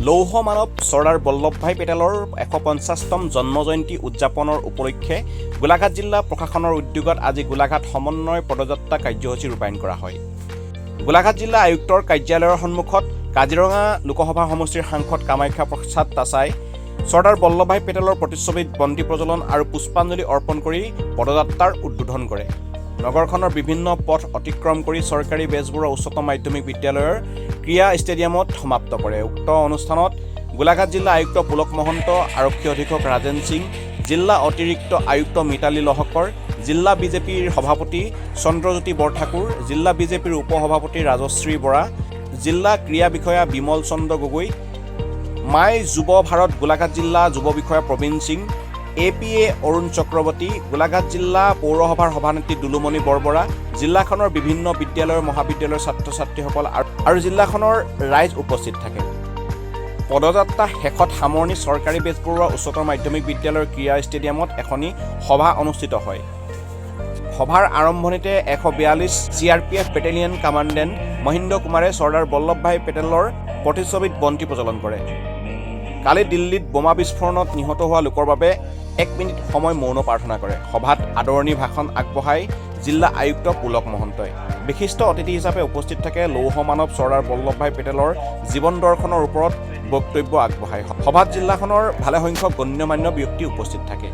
লৌহ মানৱ চৰ্দাৰ বল্লভভাই পেটেলৰ ১৫০তম জন্মজয়ন্তী উদযাপনৰ উপলক্ষে গোলাঘাট জিলা প্ৰশাসনৰ উদ্যোগত আজি গোলাঘাট সমন্বয় পদযাত্ৰা কাৰ্যসূচী ৰূপায়ণ কৰা হয়। গোলাঘাট জিলা আয়ুক্তৰ কাৰ্যালয়ৰ সন্মুখত কাজিৰঙা লোকসভা সমষ্টিৰ সাংসদ কামাখ্যা প্ৰসাদ তাছাই চৰ্দাৰ বল্লভভাই পেটেলৰ প্ৰতিচ্ছবিত বন্তি প্ৰজ্বলন আৰু পুষ্পাঞ্জলি অৰ্পণ কৰি পদযাত্ৰাৰ উদ্বোধন কৰে। নগৰখনৰ বিভিন্ন পথ অতিক্ৰম কৰি চৰকাৰী বেজবৰুৱা উচ্চতৰ মাধ্যমিক বিদ্যালয়ৰ ক্ৰীড়া ষ্টেডিয়ামত সমাপ্ত কৰে। উক্ত অনুষ্ঠানত গোলাঘাট জিলা আয়ুক্ত পুলক মহন্ত, আৰক্ষী অধীক্ষক ৰাজেন সিং, জিলা অতিৰিক্ত আয়ুক্ত মিতালী লহকৰ, জিলা বিজেপিৰ সভাপতি চন্দ্ৰজ্যোতি বৰঠাকুৰ, জিলা বিজেপিৰ উপসভাপতি ৰাজশ্ৰী বৰা, জিলা ক্ৰীড়া বিষয়া বিমল চন্দ্ৰ গগৈ, মাই যুৱ ভাৰত গোলাঘাট জিলা যুৱ বিষয়া প্ৰবীণ সিং, APA অৰুণ চক্ৰৱৰ্তী, গোলাঘাট জিলা পৌৰসভাৰ সভানেত্ৰী দুলুমণি বৰবৰা, জিলাখনৰ বিভিন্ন বিদ্যালয়ৰ মহাবিদ্যালয়ৰ ছাত্ৰ ছাত্ৰীসকল আৰু জিলাখনৰ ৰাইজ উপস্থিত থাকে। পদযাত্ৰা শেষত সামৰণি চৰকাৰী বেজবৰুৱা উচ্চতৰ মাধ্যমিক বিদ্যালয়ৰ ক্ৰীড়া ষ্টেডিয়ামত এখনি সভা অনুষ্ঠিত হয়। সভাৰ আৰম্ভণিতে ১৪২ CRPF বেটেলিয়ন কামাণ্ডেণ্ট মহিন্দ্ৰ কুমাৰে চৰ্দাৰ বল্লভভাই পেটেলৰ প্ৰতিচ্ছবিত বন্তি প্ৰজ্বলন কৰে। কালি দিল্লীত বোমা বিস্ফোৰণত নিহত হোৱা লোকৰ বাবে ১ মিনিট সময় মৌন প্ৰাৰ্থনা কৰে। সভাত আদৰণি ভাষণ আগবঢ়াই জিলা আয়ুক্ত পুলক মহন্তই। বিশিষ্ট অতিথি হিচাপে উপস্থিত থাকে লৌহ মানৱ চৰ্দাৰ বল্লভভাই পেটেলৰ জীৱন দৰ্শনৰ ওপৰত বক্তব্য আগবঢ়ায়। সভাত জিলাখনৰ ভালেসংখ্যক গণ্যমান্য ব্যক্তি উপস্থিত থাকে।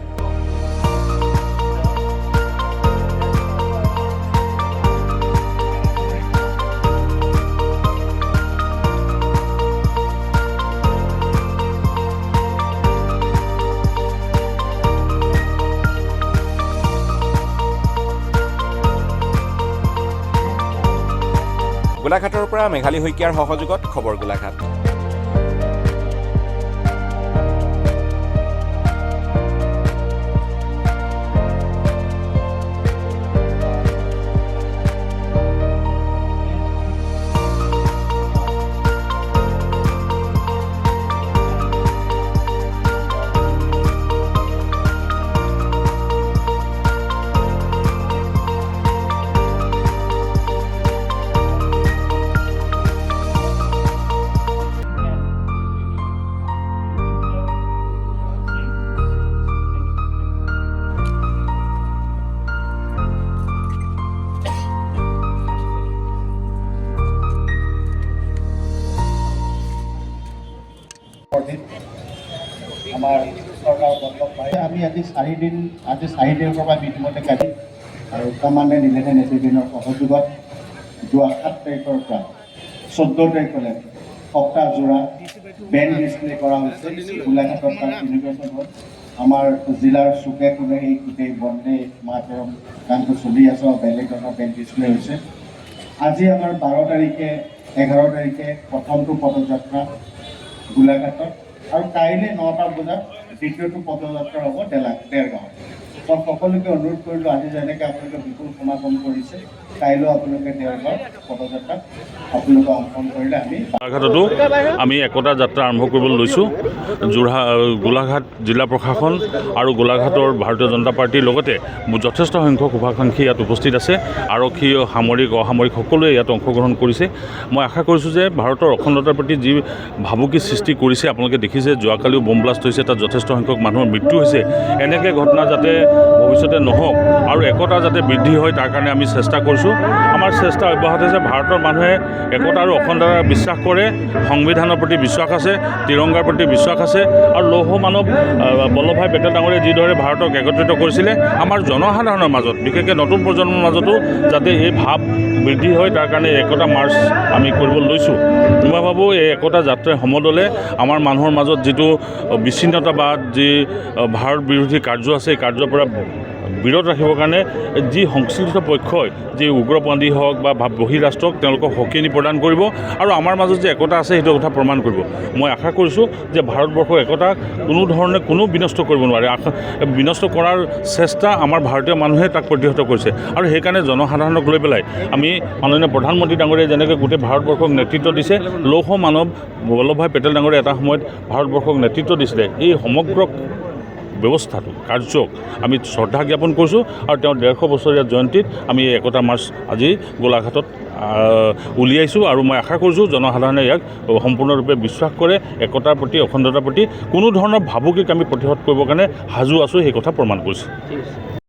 গোলাঘাটৰ পৰা মেঘালী শইকীয়াৰ সহযোগত খবৰ গোলাঘাট। আমাৰ চৰ্দাৰ বল্লভভাই আমি আজি 4 দিনৰ পৰা ইতিমধ্যে কালি আৰু কমাণ্ডেণ্ট 11 এছএবিনৰ সহযোগত যোৱা 7 তাৰিখৰ পৰা 14 তাৰিখলৈ সপ্তাহজোৰা বেণ্ড ডিছপ্লে কৰা হৈছে। গোলাঘাটত তাৰ ইনগ্ৰেশ্যন হ'ল। আমাৰ জিলাৰ চুকে কোণে এই গোটেই বন্দে মাতৰম গানটো চলি আছে আৰু বেলেগ ধৰণৰ বেণ্ড ডিছপ্লে হৈছে। আজি আমাৰ 12 তাৰিখে 11 তাৰিখে প্ৰথমটো পদযাত্ৰা গোলাঘাটত আৰু কাইলৈ 9টা বজাত দ্বিতীয়টো পদযাত্ৰা হ'ব দেৰগাঁৱত। মই সকলোকে অনুৰোধ কৰিলোঁ, আজি যেনেকৈ আপোনালোকে বিপুল সমাগম কৰিছে, কাইলৈও আপোনালোকে দেৰগাঁৱত পদযাত্ৰাত আপোনালোকে অংশগ্ৰহণ কৰিলে গোলাঘাটতো আমি একতা যাত্ৰা আৰম্ভ কৰিবলৈ লৈছোঁ। গোলাঘাট জিলা প্ৰশাসন আৰু গোলাঘাটৰ ভাৰতীয় জনতা পাৰ্টীৰ লগতে যথেষ্ট সংখ্যক শুভাকাংক্ষী ইয়াত উপস্থিত আছে। আৰক্ষী, সামৰিক, অসামৰিক সকলোৱে ইয়াত অংশগ্ৰহণ কৰিছে। মই আশা কৰিছোঁ যে ভাৰতৰ অখণ্ডতাৰ প্ৰতি যি ভাবুকি সৃষ্টি কৰিছে, আপোনালোকে দেখিছে যোৱাকালিও বোম ব্লাষ্ট হৈছে, তাত যথেষ্ট সংখ্যক মানুহৰ মৃত্যু হৈছে। এনেকৈ ঘটনা যাতে ভৱিষ্যতে নহওক আৰু একতা যাতে বৃদ্ধি হয়, তাৰ কাৰণে আমি চেষ্টা কৰিছোঁ। আমাৰ চেষ্টা অব্যাহত আছে। ভাৰতৰ মানুহে একতা আৰু অখণ্ডতাৰ বিশ্বাস কৰে, সংবিধানৰ প্ৰতি বিশ্বাস আছে, তিৰংগাৰ প্ৰতি বিশ্বাস আছে আৰু লৌহ মানৱ বল্লভভাই পেটেল ডাঙৰীয়ে যিদৰে ভাৰতক একত্ৰিত কৰিছিলে, আমাৰ জনসাধাৰণৰ মাজত বিশেষকৈ নতুন প্ৰজন্মৰ মাজতো যাতে এই ভাৱ বৃদ্ধি হয়, তাৰ কাৰণে একতা মাৰ্চ আমি কৰিবলৈ লৈছোঁ। মই ভাবোঁ এই একতা যাত্ৰাৰ সমদলে আমাৰ মানুহৰ মাজত যিটো বিচ্ছিন্নতাবাদ, যি ভাৰত বিৰোধী কাৰ্য আছে, এই কাৰ্যৰ পৰা বিৰত ৰাখিবৰ কাৰণে যি সংশ্লিষ্ট পক্ষই যি উগ্ৰপন্থী হওক বা বহিৰাষ্ট্ৰক তেওঁলোকক সকিয়নি প্ৰদান কৰিব আৰু আমাৰ মাজত যে একতা আছে সেইটো কথা প্ৰমাণ কৰিব। মই আশা কৰিছোঁ যে ভাৰতবৰ্ষৰ একতাক কোনো ধৰণে কোনো বিনষ্ট কৰিব নোৱাৰে। বিনষ্ট কৰাৰ চেষ্টা আমাৰ ভাৰতীয় মানুহে তাক প্ৰতিহত কৰিছে আৰু সেইকাৰণে জনসাধাৰণক লৈ পেলাই আমি মাননীয় প্ৰধানমন্ত্ৰী ডাঙৰীয়াই যেনেকৈ গোটেই ভাৰতবৰ্ষক নেতৃত্ব দিছে, লৌহ মানৱ বল্লভভাই পেটেল ডাঙৰীয়াই এটা সময়ত ভাৰতবৰ্ষক নেতৃত্ব দিছিলে। এই সমগ্ৰ ব্যৱস্থাটো কাৰ্যক আমি শ্ৰদ্ধা জ্ঞাপন কৰিছোঁ আৰু তেওঁৰ 150 বছৰীয়া জয়ন্তীত আমি এই একতা মাৰ্চ আজি গোলাঘাটত উলিয়াইছোঁ আৰু মই আশা কৰিছোঁ জনসাধাৰণে ইয়াক সম্পূৰ্ণৰূপে বিশ্বাস কৰে, একতাৰ প্ৰতি, অখণ্ডতাৰ প্ৰতি কোনো ধৰণৰ ভাবুকিক আমি প্ৰতিহত কৰিবৰ কাৰণে সাজু আছোঁ, সেই কথা প্ৰমাণ কৰিছোঁ।